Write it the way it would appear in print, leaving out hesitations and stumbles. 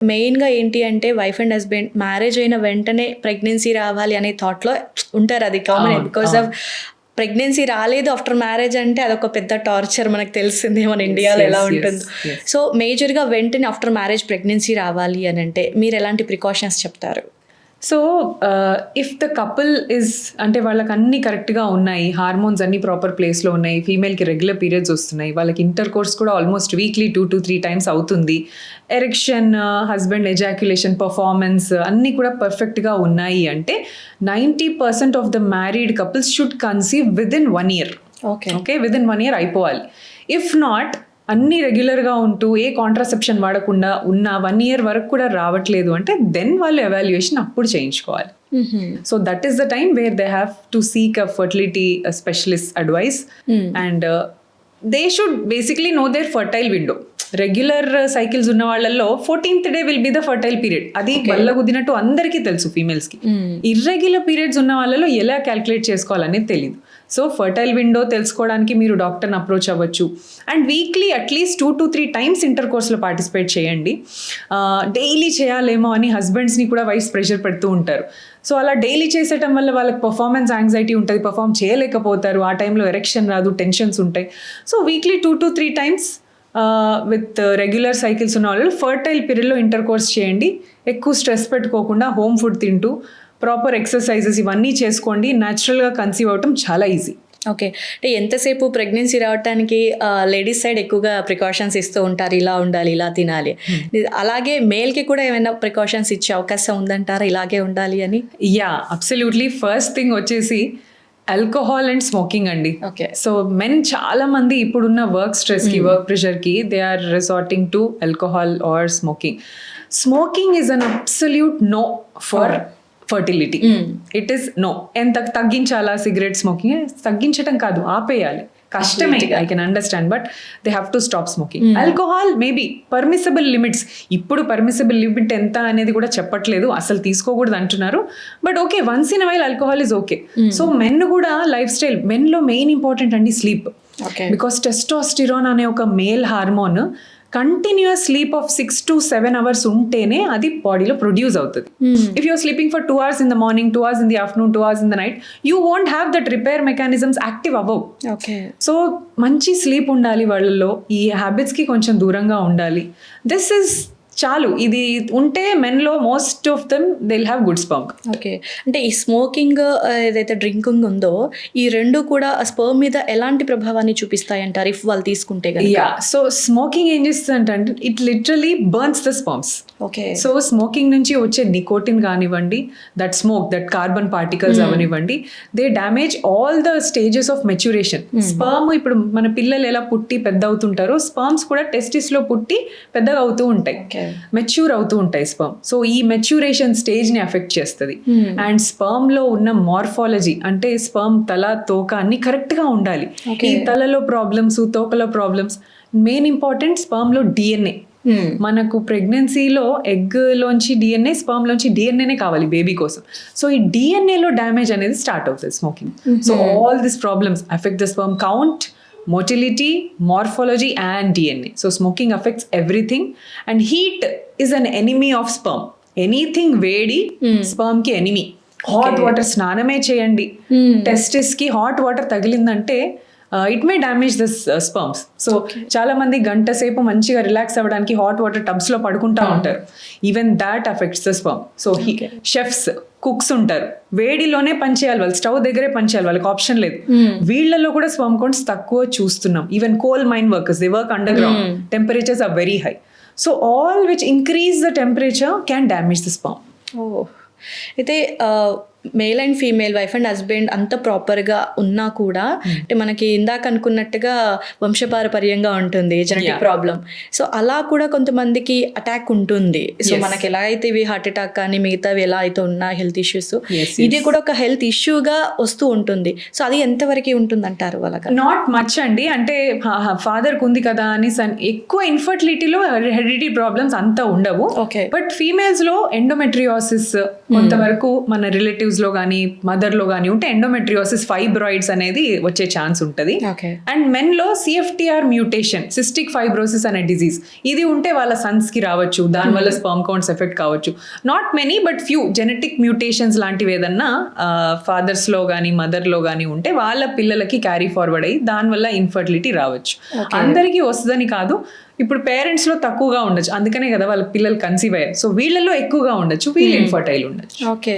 మెయిన్‌గా ఏంటి అంటే వైఫ్ అండ్ హస్బెండ్ మ్యారేజ్ అయిన వెంటనే ప్రెగ్నెన్సీ రావాలి అనే థాట్‌లో ఉంటారు. అది కామనే. బికాజ్ ఆఫ్ ప్రెగ్నెన్సీ రాలేదు ఆఫ్టర్ మ్యారేజ్ అంటే అదొక పెద్ద టార్చర్. మనకు తెలిసిందే మన ఇండియాలో ఎలా ఉంటుందో. సో మేజర్‌గా వెంటనే ఆఫ్టర్ మ్యారేజ్ ప్రెగ్నెన్సీ రావాలి అని అంటే మీరు ఎలాంటి ప్రికాషన్స్ చెప్తారు? So if the couple is అంటే వాళ్ళకి అన్నీ కరెక్ట్గా ఉన్నాయి, హార్మోన్స్ అన్నీ ప్రాపర్ ప్లేస్లో ఉన్నాయి, ఫీమేల్కి రెగ్యులర్ పీరియడ్స్ వస్తున్నాయి, వాళ్ళకి ఇంటర్ కోర్స్ కూడా ఆల్మోస్ట్ వీక్లీ 2 to 3 times అవుతుంది, ఎరెక్షన్, హస్బెండ్ ఎజాక్యులేషన్, పర్ఫార్మెన్స్ అన్నీ కూడా పర్ఫెక్ట్గా ఉన్నాయి అంటే 90% of the married couples should conceive within 1 year. Okay, within 1 year అయిపోవాలి. ఇఫ్ నాట్ అన్నీ రెగ్యులర్గా ఉంటూ ఏ కాంట్రాసెప్షన్ వాడకుండా ఉన్న 1 year వరకు కూడా రావట్లేదు అంటే దెన్ వాళ్ళు ఎవాల్యుయేషన్ అప్పుడు చేయించుకోవాలి. So that is the time where they have to seek a fertility specialist advice and they should basically know their fertile window. Regular cycles ఉన్న వాళ్ళల్లో 14th day will be the fertile period. అది బల్లగుద్దినట్టు అందరికీ తెలుసు ఫీమేల్స్కి. Irregular periods ఉన్న వాళ్ళలో ఎలా calculate చేసుకోవాలనేది తెలియదు. సో ఫర్టైల్ విండో తెలుసుకోవడానికి మీరు డాక్టర్ని అప్రోచ్ అవ్వచ్చు. And weekly at least 2 to 3 times ఇంటర్ కోర్స్లో పార్టిసిపేట్ చేయండి. డైలీ చేయాలేమో అని హస్బెండ్స్ని కూడా వైఫ్స్ ప్రెషర్ పెడుతూ ఉంటారు. సో అలా డైలీ చేసేయటం వల్ల వాళ్ళకి పర్ఫార్మెన్స్ యాంగ్జైటీ ఉంటుంది, పర్ఫార్మ్ చేయలేకపోతారు, ఆ టైంలో ఎరెక్షన్ రాదు, టెన్షన్స్ ఉంటాయి. So weekly 2 to 3 times with regular cycles ఉన్న వాళ్ళు ఫర్టైల్ పీరియడ్లో ఇంటర్ కోర్స్ చేయండి. ఎక్కువ స్ట్రెస్ పెట్టుకోకుండా హోమ్ ఫుడ్ తింటూ ప్రాపర్ ఎక్సర్సైజెస్ ఇవన్నీ చేసుకోండి. న్యాచురల్గా కన్సీవ్ అవటం చాలా ఈజీ. ఓకే, అంటే ఎంతసేపు ప్రెగ్నెన్సీ రావడానికి లేడీస్ సైడ్ ఎక్కువగా ప్రికాషన్స్ ఇస్తూ ఉంటారు, ఇలా ఉండాలి, ఇలా తినాలి. అలాగే మేల్కి కూడా ఏమైనా ప్రికాషన్స్ ఇచ్చే అవకాశం ఉందంటారా ఇలాగే ఉండాలి అని? Yeah, absolutely. ఫస్ట్ థింగ్ వచ్చేసి ఆల్కహాల్ అండ్ స్మోకింగ్ అండి. ఓకే, సో మెన్ చాలా మంది ఇప్పుడున్న వర్క్ స్ట్రెస్కి, వర్క్ ప్రెషర్కి they are resorting to alcohol or smoking. Smoking is an absolute no for fertility. It is no. ఎంత తగ్గించాలా సిగరెట్ స్మోకింగ్? తగ్గించడం కాదు, ఆపేయాలి. కష్టమే, I can understand, but they have to stop smoking. Alcohol maybe permissible limits. ఇప్పుడు permissible limit ఎంత అనేది కూడా చెప్పట్లేదు, అసలు తీసుకోకూడదు అంటున్నారు. But okay, once in while alcohol is okay. So men కూడా లైఫ్ స్టైల్, మెన్లో మెయిన్ ఇంపార్టెంట్ అండి స్లీప్. బికాస్ టెస్టోస్టిరోన్ అనే ఒక male hormone continuous sleep of 6 to 7 hours ఉంటేనే అది బాడీలో ప్రొడ్యూస్ అవుతుంది. If you're sleeping for 2 hours in the morning, 2 hours in the afternoon, 2 hours in the night, you won't have that repair mechanisms active అవ్వవు. So మంచి sleep ఉండాలి వాళ్ళలో. ఈ హ్యాబిట్స్కి కొంచెం దూరంగా ఉండాలి. దిస్ ఇస్ చాలు. ఇది ఉంటే మెన్లో most of them they will have good sperm. Okay, అంటే ఈ స్మోకింగ్ ఏదైతే డ్రింకింగ్ ఉందో ఈ రెండు కూడా స్పర్మ్ మీద ఎలాంటి ప్రభావాన్ని చూపిస్తాయి అంటారు ఇఫ్ వాళ్ళు తీసుకుంటే కనుక? యా, సో స్మోకింగ్ ఏం చేస్తుంది అంటే it literally burns the sperms. Okay, so smoking నుంచి వచ్చే నికోటిన్ కానివ్వండి, that smoke, that carbon particles అవనివ్వండి, they damage all the stages of maturation. Sperm ఇప్పుడు మన పిల్లలు ఎలా పుట్టి పెద్ద అవుతుంటారో స్పర్మ్స్ కూడా టెస్టిస్లో పుట్టి పెద్దగా అవుతూ ఉంటాయి, మెచ్యూర్ అవుతూ ఉంటాయి స్పర్మ్. సో ఈ మెచ్యూరేషన్ స్టేజ్ని అఫెక్ట్ చేస్తుంది. అండ్ స్పర్మ్లో ఉన్న మార్ఫాలజీ అంటే స్పర్మ్ తల, తోక అన్ని కరెక్ట్గా ఉండాలి. ఈ తలలో ప్రాబ్లమ్స్, తోకలో ప్రాబ్లమ్స్, మెయిన్ ఇంపార్టెంట్ స్పర్మ్లో డిఎన్ఏ. మనకు ప్రెగ్నెన్సీలో ఎగ్లోంచి డిఎన్ఏ, స్పర్మ్లోంచి డిఎన్ఏనే కావాలి బేబీ కోసం. సో ఈ డిఎన్ఏలో డ్యామేజ్ అనేది స్టార్ట్ అవుతుంది smoking. So all this problems affect the sperm count, motility, morphology and DNA. So smoking affects everything and heat is an enemy of sperm. Anything వేడి sperm కి enemy. Hot water స్నానమే చేయండి, testis కి hot water తగిలిందంటే it may damage the sperms. So చాలా మంది గంట సేపు మంచిగా రిలాక్స్ అవ్వడానికి హాట్ వాటర్ టబ్స్ లో పడుకుంటా ఉంటారు. Even that affects the sperm. So chefs, cooks ఉంటారు, వేడిలోనే పనిచేయాలి వాళ్ళు, స్టవ్ దగ్గరే పనిచేయాలి, వాళ్ళకి ఆప్షన్ లేదు. వీళ్ళలో కూడా స్పర్మ్ కౌంట్స్ తక్కువ చూస్తున్నాం. Even coal mine workers, they work underground, temperatures are very high. So all which increase the temperature can damage the sperm. అయితే male and female, wife and husband అంత ప్రాపర్గా ఉన్నా కూడా అంటే మనకి ఇందాక అనుకున్నట్టుగా వంశపారపర్యంగా ఉంటుంది జెనెటిక్ ప్రాబ్లం. సో అలా కూడా కొంతమందికి అటాక్ ఉంటుంది. సో మనకి ఎలా అయితే ఇవి హార్ట్ అటాక్ కానీ మిగతావి ఎలా అయితే ఉన్నా హెల్త్ ఇష్యూస్, ఇది కూడా ఒక హెల్త్ ఇష్యూగా వస్తూ ఉంటుంది. సో అది ఎంతవరకు ఉంటుంది అంటారు వాళ్ళకి? నాట్ మచ్ అండి. అంటే ఫాదర్కి ఉంది కదా అని ఎక్కువ ఇన్ఫర్టిలిటీలో హెరిడిటీ ప్రాబ్లమ్స్ అంతా ఉండవు. బట్ ఫీమేల్స్లో ఎండోమెట్రియోసిస్ కొంతవరకు మన రిలేటివ్స్ రిలేటివ్స్లో కానీ మదర్లో కానీ ఉంటే ఎండోమెట్రియోసిస్ ఫైబ్రాయిడ్స్ అనేది వచ్చే ఛాన్స్ ఉంటుంది. ఓకే. అండ్ మెన్లో CFTR మ్యూటేషన్, సిస్టిక్ ఫైబ్రోసిస్ అనే డిజీజ్, ఇది ఉంటే వాళ్ళ సన్స్కి రావచ్చు, దానివల్ల స్పర్మ్ కౌంట్స్ ఎఫెక్ట్ కావచ్చు. Not many but few genetic mutations లాంటివి ఏదన్నా ఫాదర్స్లో కానీ మదర్లో కానీ ఉంటే వాళ్ళ పిల్లలకి క్యారీ ఫార్వర్డ్ అయ్యి దానివల్ల ఇన్ఫర్టిలిటీ రావచ్చు. అందరికీ వస్తుందని కాదు, ఇప్పుడు పేరెంట్స్లో తక్కువగా ఉండొచ్చు, అందుకనే కదా వాళ్ళ పిల్లలు కన్సీవ్ అయ్యారు. సో వీళ్ళలో ఎక్కువగా ఉండొచ్చు, వీళ్ళు ఇన్ఫర్టైల్ ఉండొచ్చు. ఓకే.